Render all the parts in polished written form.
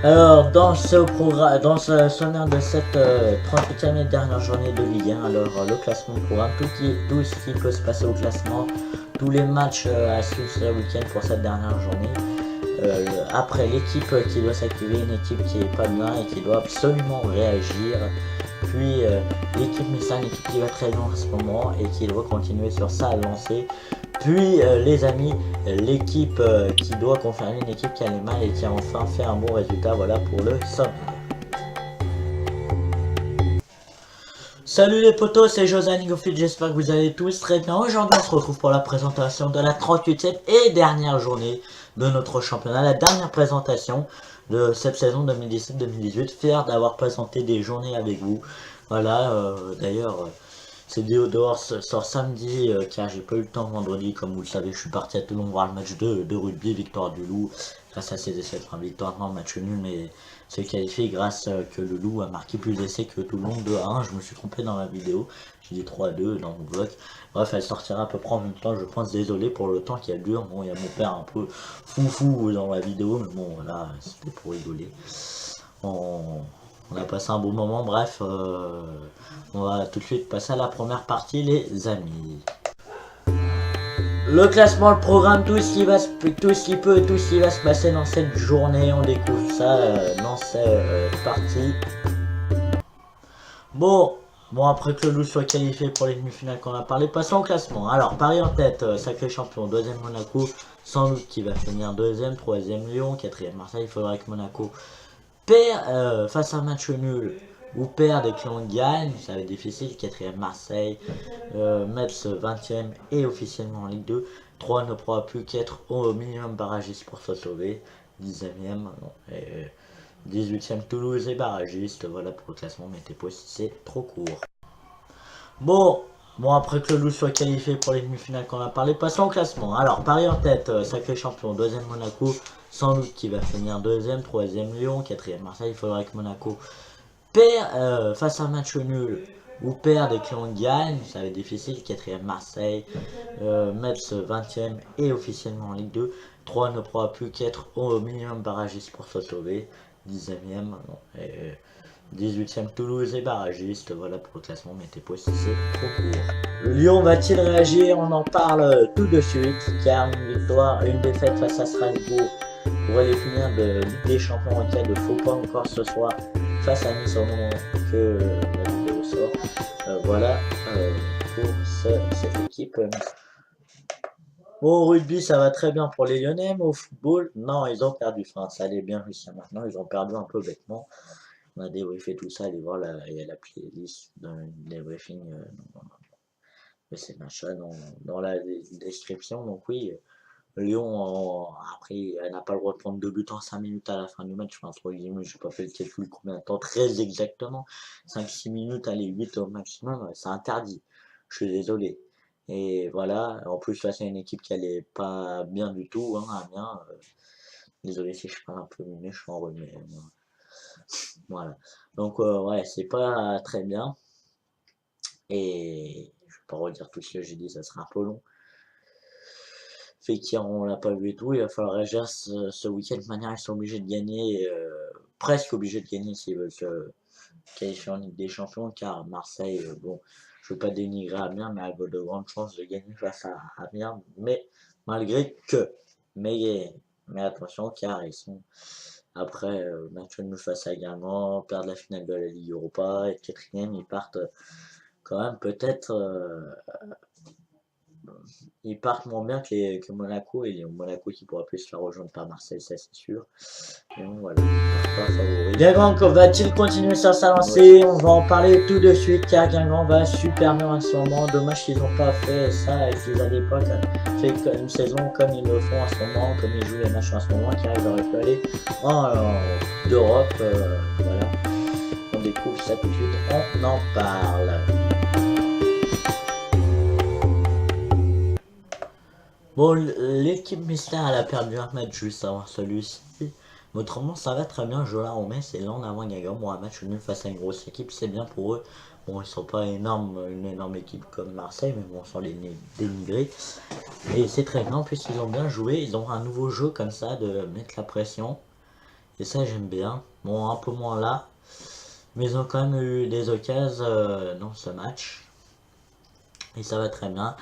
Alors, dans ce programme, dans ce sommaire de cette 38e et dernière journée de Ligue 1, alors le classement programme, tout ce qui peut se passer au classement, tous les matchs à suivre ce week-end pour cette dernière journée. Après, l'équipe qui doit s'activer, une équipe qui est pas bien et qui doit absolument réagir. Puis l'équipe Nissan, une équipe qui va très bien en ce moment et qui doit continuer sur sa lancée. Puis les amis, l'équipe qui doit confirmer, une équipe qui allait mal et qui a enfin fait un bon résultat, voilà pour le sommet. Salut les potos, c'est José Nigofil, j'espère que vous allez tous très bien. Aujourd'hui on se retrouve pour la présentation de la 38e et dernière journée de notre championnat, la dernière présentation de cette saison 2017-2018. Fier d'avoir présenté des journées avec vous. Voilà, d'ailleurs... Cette vidéo dehors sort samedi car j'ai pas eu le temps vendredi. Comme vous le savez, je suis parti à Toulon voir le match de rugby, victoire du Loup grâce à ses essais. Enfin, victoire non, match nul, mais c'est qualifié grâce que le Loup a marqué plus d'essais que Toulon 2-1. Je me suis trompé dans la vidéo, j'ai dit 3-2 dans mon vlog. Bref, elle sortira à peu près en même temps, je pense. Désolé pour le temps qui a duré. Bon, il y a mon père un peu foufou dans la vidéo, mais bon, voilà, c'était pour rigoler. On a passé un bon moment, bref, on va tout de suite passer à la première partie, les amis. Le classement, le programme, tout ce qui va se passer dans cette journée, on découvre ça dans cette partie. Bon, après que le Loup soit qualifié pour les demi-finales qu'on a parlé, passons au classement. Alors, Paris en tête, sacré champion, deuxième Monaco, sans doute qui va finir deuxième, troisième Lyon, quatrième Marseille. Il faudrait que Monaco perd face à un match nul ou perd et que l'on gagne, ça va être difficile. Quatrième Marseille, Metz 20e et officiellement en Ligue 2. 3 ne pourra plus qu'être au minimum barragiste pour se sauver. 10e, 18e Toulouse et barragiste. Voilà pour le classement, mettez pas si c'est trop court. Bon, après que le Loup soit qualifié pour les demi-finales qu'on a parlé, passons au classement. Alors, Paris en tête, sacré champion, deuxième Monaco, sans doute qui va finir deuxième, troisième Lyon, quatrième Marseille. Il faudrait que Monaco perd face à un match nul ou perd et que l'on gagne, ça va être difficile. Quatrième Marseille, Metz 20e et officiellement en Ligue 2. 3 ne pourra plus qu'être au minimum barragiste pour se sauver. 10e, 18e Toulouse et barragiste. Voilà pour le classement, mettez pas si c'est trop court. Lyon va-t-il réagir? On en parle tout de suite, car une victoire, une défaite face à Strasbourg pourrait les finir de Ligue des Champions en cas de faux pas encore ce soir face à Nice au moment que la vidéo sort. Voilà pour cette équipe. Bon, au rugby, ça va très bien pour les Lyonnais, mais au football, non, ils ont perdu. Enfin, ça allait bien jusqu'à maintenant, ils ont perdu un peu bêtement. On a débriefé tout ça, allez voir, il y a la playlist d'un débriefing de ces matchs-là dans la description. Donc oui, Lyon, après, elle n'a pas le droit de prendre 2 buts en 5 minutes à la fin du match. Enfin, entre guillemets, je n'ai pas fait le calcul combien de temps, très exactement. 5-6 minutes, allez, 8 au maximum, c'est interdit. Je suis désolé. Et voilà, en plus, face à une équipe qui allait pas bien du tout, hein, Amiens. Désolé si je parle un peu miné, je suis en remet. Voilà. Donc, ouais, c'est pas très bien. Et je vais pas redire tout ce que j'ai dit, ça sera un peu long. Fait qu'on l'a pas vu et tout, il va falloir réagir ce week-end. De manière, ils sont obligés de gagner, presque obligés de gagner s'ils veulent se qualifier en Ligue des Champions, car Marseille, bon, je veux pas dénigrer Amiens, mais elle a de grandes chances de gagner face à Amiens, mais malgré que, mais attention, car ils sont après match nul face à Guingamp, perdre la finale de la Ligue Europa, et quatrième, ils partent quand même peut-être ils partent moins bien que Monaco, et Monaco qui pourra plus se faire rejoindre par Marseille, ça c'est sûr. Et donc voilà, pas favori. Guingamp va-t-il continuer sur sa lancée? On va en parler tout de suite, car Guingamp va super bien en ce moment. Dommage qu'ils n'ont pas fait ça et qu'ils à l'époque fait une saison comme ils le font en ce moment, comme ils jouent les matchs en ce moment, car ils auraient pu aller en d'Europe. Voilà, on découvre ça tout de suite, on en parle. Bon, l'équipe mystère, elle a perdu un match juste avant celui-ci. Mais autrement, ça va très bien. Jola Romain, c'est l'an avant Guingamp. Bon, un match nul face à une grosse équipe, c'est bien pour eux. Bon, ils sont pas énormes, une énorme équipe comme Marseille, mais bon, sans les dénigrer. Et c'est très bien, en plus, ils ont bien joué. Ils ont un nouveau jeu comme ça, de mettre la pression. Et ça, j'aime bien. Bon, un peu moins là. Mais ils ont quand même eu des occasions dans ce match. Et ça va très bien.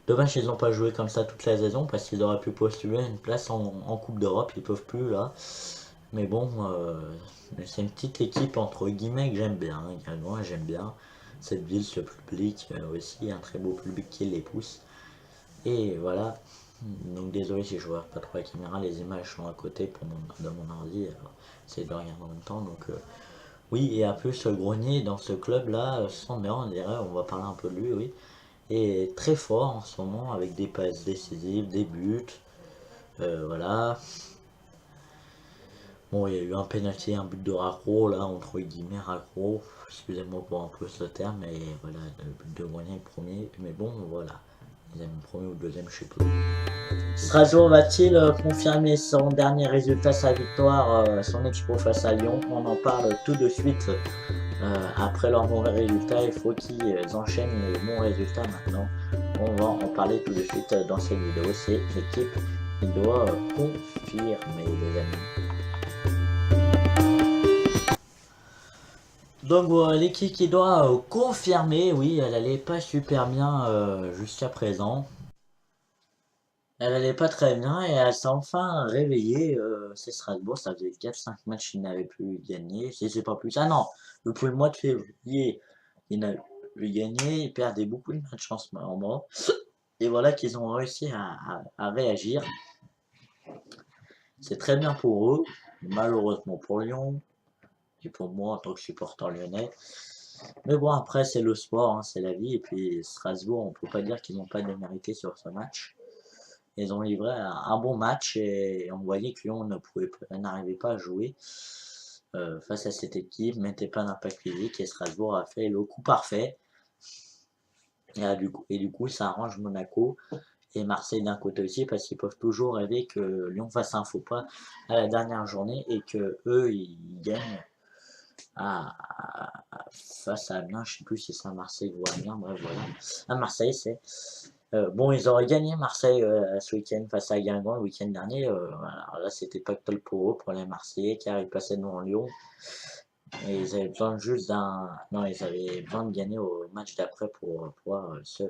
Dommage qu'ils n'ont pas joué comme ça toute la saison parce qu'ils auraient pu postuler une place en Coupe d'Europe. Ils peuvent plus là. Mais bon, c'est une petite équipe entre guillemets que j'aime bien. Également, j'aime bien cette ville, ce public aussi, un très beau public qui les pousse. Et voilà. Donc désolé si je vois pas trop la caméra, les images sont à côté de mon ordi. C'est de regarder en même temps. Donc oui, et un peu ce Grenier dans ce club là, sans bien, on dirait, on va parler un peu de lui, oui. Et très fort en ce moment avec des passes décisives, des buts. Voilà. Bon, il y a eu un penalty, un but de Raccro, là, entre guillemets, Raccro. Excusez-moi pour un peu ce terme, mais voilà, le but de Grenier, le premier. Mais bon, voilà. Ils aiment le premier ou le deuxième, je sais plus. Strasbourg va-t-il confirmer son dernier résultat, sa victoire, son exploit face à Lyon? On en parle tout de suite. Après leur mauvais résultat, il faut qu'ils enchaînent les bons résultats maintenant. On va en parler tout de suite dans cette vidéo. C'est l'équipe qui doit confirmer, les amis. Donc voilà, l'équipe qui doit confirmer, oui, elle allait pas super bien jusqu'à présent. Elle allait pas très bien et elle s'est enfin réveillée. C'est Strasbourg, ça faisait 4-5 matchs qu'ils n'avaient plus gagné. Si c'est pas plus. Ah non, depuis le mois de février, ils n'avaient plus gagné. Ils perdaient beaucoup de matchs en ce moment. Et voilà qu'ils ont réussi à réagir. C'est très bien pour eux. Malheureusement pour Lyon. Et pour moi en tant que supporter lyonnais. Mais bon, après, c'est le sport, hein, c'est la vie. Et puis Strasbourg, on peut pas dire qu'ils n'ont pas démérité sur ce match. Ils ont livré un bon match et on voyait que Lyon n'arrivait pas à jouer face à cette équipe, mettait pas d'impact physique et Strasbourg a fait le coup parfait. Et du coup, ça arrange Monaco et Marseille d'un côté aussi parce qu'ils peuvent toujours rêver que Lyon fasse un faux pas à la dernière journée et que eux ils gagnent face à Amiens. Je sais plus si c'est à Marseille ou à Amiens, bref voilà. À Marseille c'est. Bon, ils auraient gagné Marseille ce week-end face à Guingamp le week-end dernier. Voilà. Là, c'était pactole pour eux, pour les Marseillais, car ils passaient devant Lyon. Et ils avaient besoin juste d'un. Non, ils avaient besoin de gagner au match d'après pour pouvoir se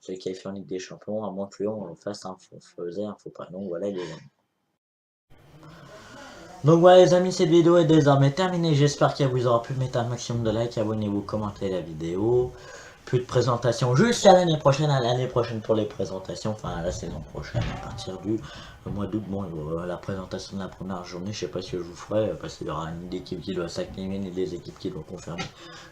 qualifier en Ligue des Champions, à moins que Lyon faisait un faux pas. Donc voilà, les amis. Donc voilà les amis, cette vidéo est désormais terminée. J'espère qu'elle vous aura pu mettre un maximum de likes. Abonnez-vous, commentez la vidéo. Plus de présentation jusqu'à l'année prochaine, pour les présentations, enfin la saison prochaine à partir du mois d'août. Bon, la présentation de la première journée, je sais pas si je vous ferai parce qu'il y aura une équipe qui doit s'acclimer et des équipes qui doivent confirmer.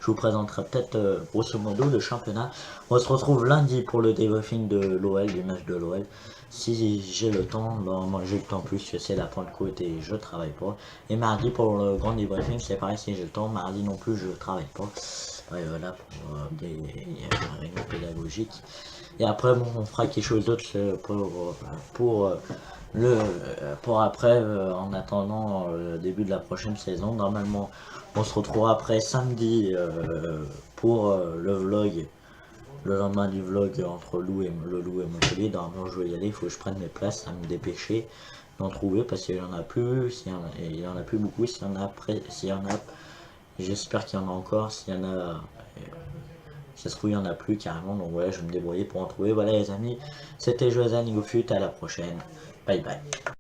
Je vous présenterai peut-être grosso modo le championnat. On se retrouve lundi pour le débriefing de l'OL, du match de l'OL. Si j'ai le temps, moi j'ai le temps plus, c'est la Pentecôte et je travaille pas. Et mardi pour le grand débriefing, c'est pareil, si j'ai le temps, mardi non plus je travaille pas. Ouais, voilà, pour des réunions pédagogiques. Et après, bon, on fera quelque chose d'autre pour après, en attendant le début de la prochaine saison. Normalement, on se retrouvera après samedi pour le vlog. Le lendemain du vlog entre le Loup et Montpellier. Normalement, je vais y aller, il faut que je prenne mes places, à me dépêcher d'en trouver parce qu'il y en a plus, il y en a plus beaucoup, s'il y en a, j'espère qu'il y en a encore, s'il y en a, ça se trouve il y en a plus carrément, donc voilà, je vais me débrouiller pour en trouver. Voilà les amis, c'était José Nigofut, à la prochaine, bye bye.